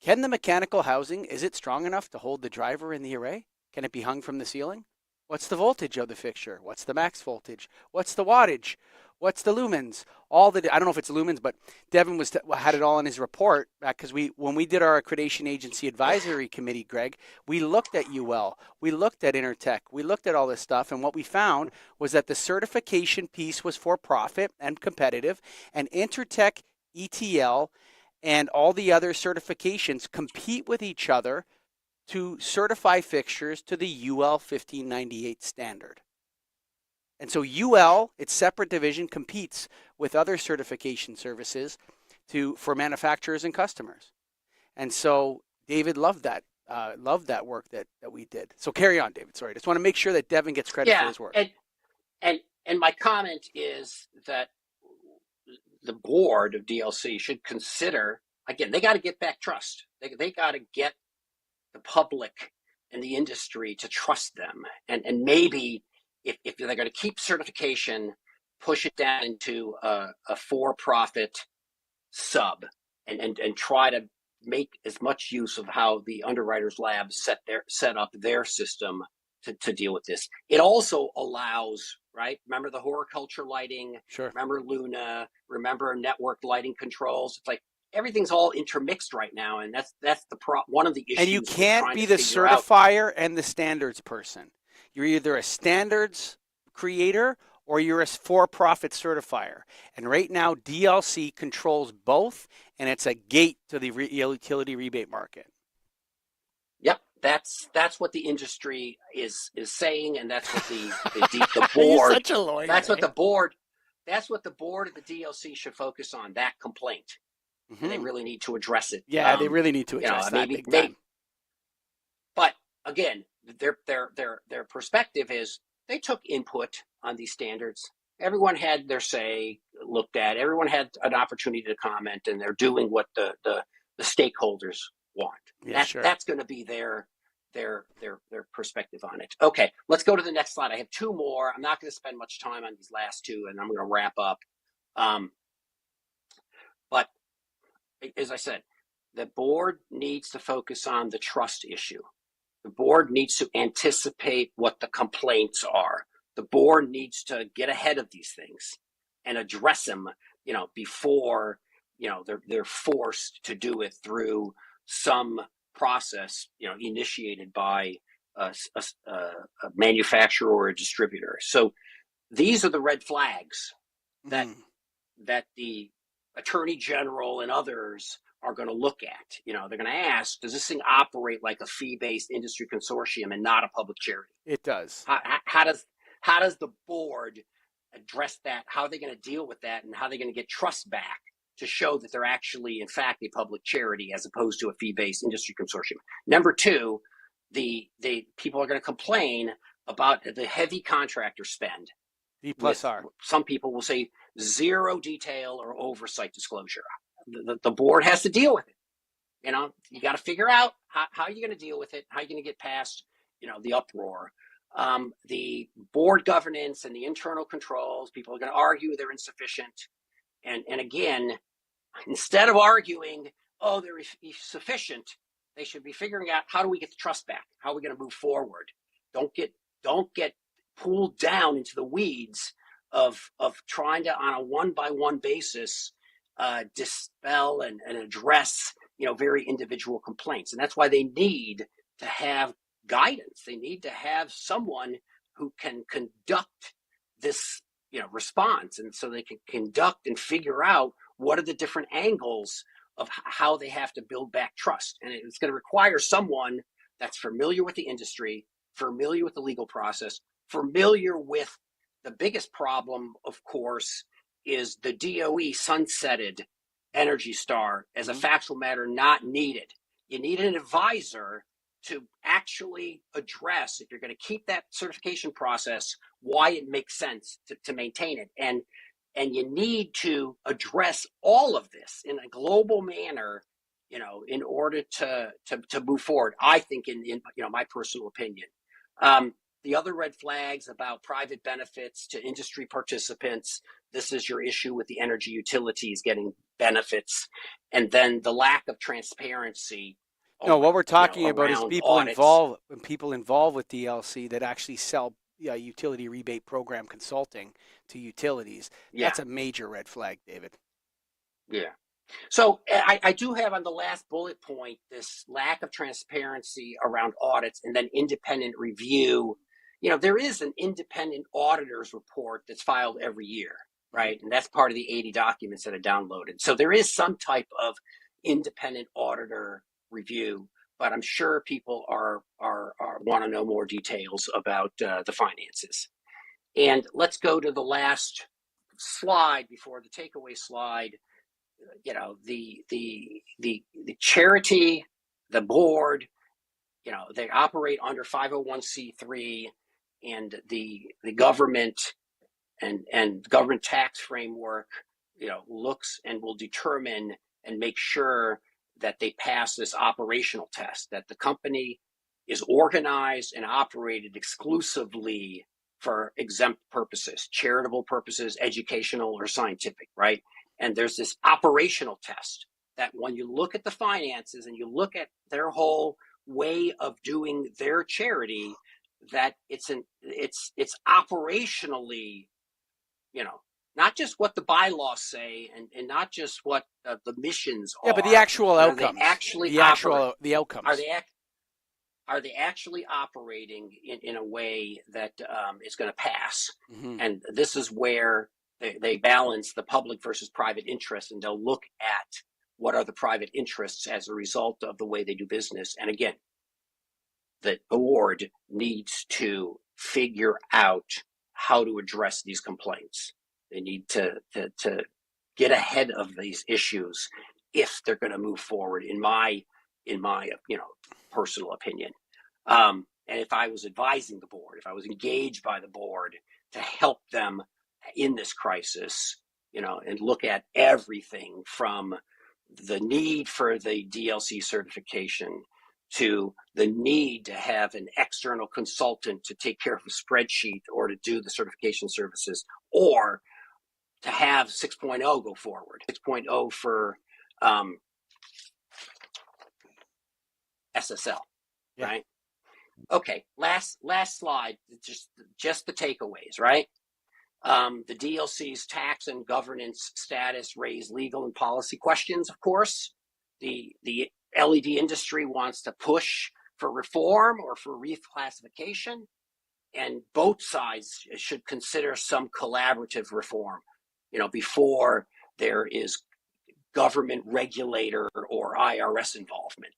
Can the mechanical housing, is it strong enough to hold the driver in the array? Can it be hung from the ceiling? What's the voltage of the fixture? What's the max voltage? What's the wattage? What's the lumens? I don't know if it's lumens, but Devin had it all in his report because when we did our accreditation agency advisory committee, Greg, we looked at UL, we looked at Intertech, we looked at all this stuff, and what we found was that the certification piece was for profit and competitive, and Intertech, ETL, and all the other certifications compete with each other to certify fixtures to the UL 1598 standard. And so UL, its separate division, competes with other certification services for manufacturers and customers. And so David loved that. Loved that work that we did. So carry on, David. Sorry, just want to make sure that Devin gets credit for Yeah, his work. and my comment is that the board of DLC should consider, again, they got to get back trust. They got to get the public and the industry to trust them. And maybe if they're going to keep certification, push it down into a for-profit sub and try to make as much use of how the underwriters lab set up their system to deal with this. It also allows, right? Remember the horticulture lighting? Sure. Remember Luna? Remember network lighting controls? It's like everything's all intermixed right now, and that's one of the issues. And you can't be the certifier and the standards person. You're either a standards creator or you're a for-profit certifier. And right now, DLC controls both, and it's a gate to the utility rebate market. Yep, that's what the industry is saying, and that's what the board. You're such a lawyer. That's what the board. That's what the board of the DLC should focus on. That complaint, and they really need to address it. Yeah, they really need to address that. Big time. But again, their perspective is they took input on these standards. Everyone had their say looked at. Everyone had an opportunity to comment, and they're doing what the stakeholders want. Yeah, sure. That's going to be their perspective on it. Okay, let's go to the next slide. I have two more. I'm not going to spend much time on these last two, and I'm going to wrap up. But as I said, the board needs to focus on the trust issue. The board needs to anticipate what the complaints are. The board needs to get ahead of these things and address them, before, they're forced to do it through some process, initiated by a manufacturer or a distributor. So these are the red flags that the Attorney General and others are going to look at. They're going to ask, does this thing operate like a fee-based industry consortium and not a public charity? It does. How does the board address that? How are they going to deal with that? And how are they going to get trust back to show that they're actually, in fact, a public charity as opposed to a fee-based industry consortium? Number two, the people are going to complain about the heavy contractor spend. D+R. Some people will say zero detail or oversight disclosure. The board has to deal with it. You got to figure out how you're going to deal with it, how you're going to get past, the uproar. The board governance and the internal controls, people are going to argue they're insufficient. And again, instead of arguing, oh, they're sufficient, they should be figuring out, how do we get the trust back? How are we going to move forward? Don't get pulled down into the weeds of trying to, on a one-by-one basis, dispel and address, very individual complaints. And that's why they need to have guidance. They need to have someone who can conduct this, response. And so they can conduct and figure out what are the different angles of how they have to build back trust. And it's going to require someone that's familiar with the industry, familiar with the legal process, familiar with the biggest problem, of course, is the DOE sunsetted Energy Star as a factual matter not needed. You need an advisor to actually address, if you're going to keep that certification process, why it makes sense to maintain it. And you need to address all of this in a global manner, in order to move forward, I think, in my personal opinion. The other red flags about private benefits to industry participants, this is your issue with the energy utilities getting benefits, and then the lack of transparency. No, what we're talking about is people involved with DLC that actually sell utility rebate program consulting to utilities. Yeah. That's a major red flag, David. Yeah. So I do have on the last bullet point this lack of transparency around audits and then independent review. There is an independent auditor's report that's filed every year, right? And that's part of the 80 documents that are downloaded. So there is some type of independent auditor review, but I'm sure people are want to know more details about the finances. And let's go to the last slide before the takeaway slide. The charity the board, they operate under 501c3, and the government and government tax framework, looks and will determine and make sure that they pass this operational test, that the company is organized and operated exclusively for exempt purposes, charitable purposes, educational or scientific, right? And there's this operational test that when you look at the finances and you look at their whole way of doing their charity, that it's operationally, not just what the bylaws say and not just what the missions Yeah, are. but the actual Are they outcomes. actually The outcomes. Are they actually operating in a way that is going to pass? Mm-hmm. And this is where they balance the public versus private interest, and they'll look at what are the private interests as a result of the way they do business. And again, the board needs to figure out how to address these complaints. They need to get ahead of these issues if they're going to move forward, in my personal opinion. And if I was advising the board, if I was engaged by the board to help them in this crisis, and look at everything from the need for the DLC certification to the need to have an external consultant to take care of a spreadsheet or to do the certification services, or to have 6.0 go forward. 6.0 for SSL, Yeah. right? Okay, last slide, just the takeaways, right? The DLC's tax and governance status raise legal and policy questions, of course. The LED industry wants to push for reform or for reclassification, and both sides should consider some collaborative reform, before there is government regulator or IRS involvement,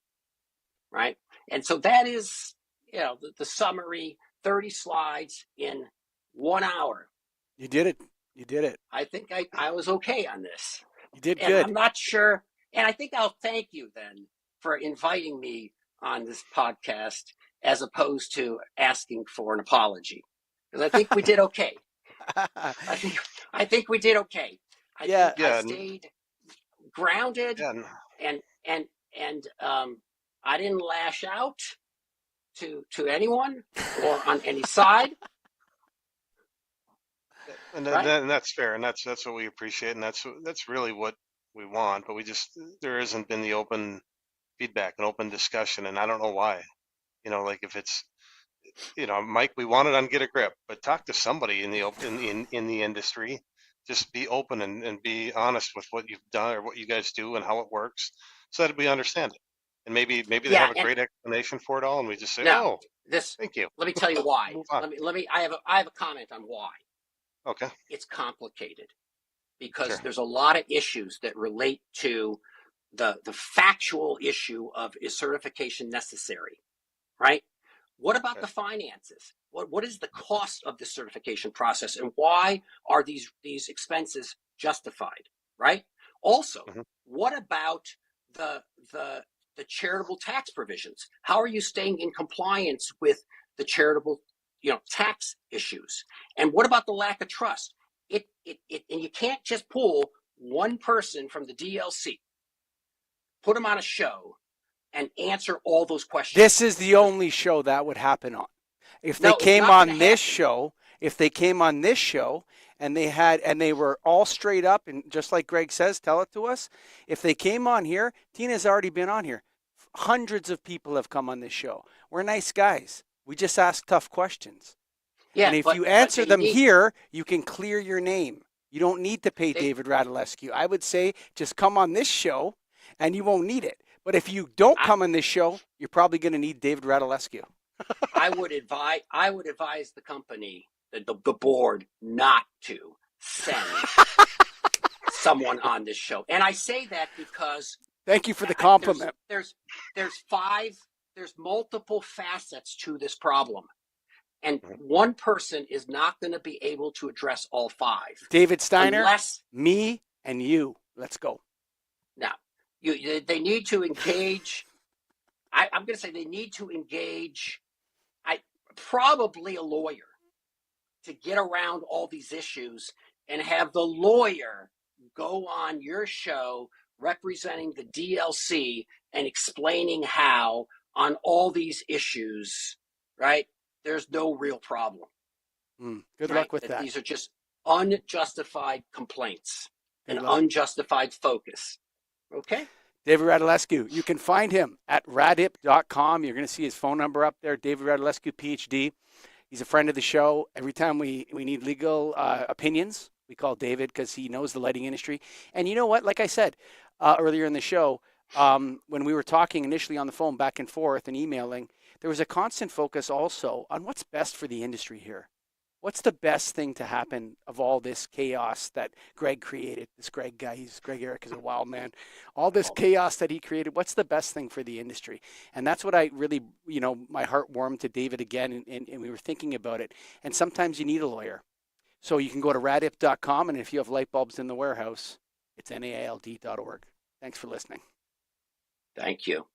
right? And so that is, the summary, 30 slides in 1 hour. You did it. I think I was okay on this. You did And good. I'm not sure. And I think I'll thank you then for inviting me on this podcast, as opposed to asking for an apology, because I think we did okay. I think we did okay. I stayed grounded, and I didn't lash out to anyone or on any side. And Right. that's fair, and that's what we appreciate, and that's really what we want. But there hasn't been the open feedback and open discussion, and I don't know why. Like if it's, Mike, we want it on Get a Grip, but talk to somebody in the in the industry. Just be open and be honest with what you've done or what you guys do and how it works, so that we understand it. And maybe they have a great explanation for it all, and we just say, "Oh, thank you." Let me tell you why. Move on. Let me. I have a comment on why. Okay. It's complicated because Sure. there's a lot of issues that relate to the factual issue of, is certification necessary, right? What about the finances? What is the cost of the certification process, and why are these expenses justified, right? Also, what about the charitable tax provisions? How are you staying in compliance with the charitable tax issues? And what about the lack of trust? And you can't just pull one person from the DLC, put them on a show, and answer all those questions. This is the only show that would happen on. If they came on this show, and they were all straight up, and just like Greg says, tell it to us. If they came on here, Tina's already been on here. Hundreds of people have come on this show. We're nice guys. We just ask tough questions. Yeah, and if you answer them here, you can clear your name. You don't need to pay David Radulesu. I would say just come on this show and you won't need it. But if you don't come on this show, you're probably going to need David Radulesu. I would advise the company, the board, not to send someone on this show. And I say that because thank you for the compliment. There's multiple facets to this problem. And one person is not going to be able to address all five. David Steiner, me, and you. Let's go. Now, they need to engage I'm going to say they need to engage probably a lawyer to get around all these issues and have the lawyer go on your show representing the DLC and explaining how on all these issues, right? There's no real problem. Good right? luck with that. These are just unjustified complaints and Good luck. unjustified focus. Okay? David Radulescu. You can find him at radip.com. You're going to see his phone number up there. David Radulescu, PhD. He's a friend of the show. Every time we need legal opinions, we call David because he knows the lighting industry. And you know what? Like I said earlier in the show, when we were talking initially on the phone back and forth and emailing, there was a constant focus also on what's best for the industry here. What's the best thing to happen of all this chaos that Greg created? This Greg guy, Greg Ehrich is a wild man. All this chaos that he created, what's the best thing for the industry? And that's what I really, my heart warmed to David again, and we were thinking about it. And sometimes you need a lawyer. So you can go to radip.com, and if you have light bulbs in the warehouse, it's NAILD.org. Thanks for listening. Thank you.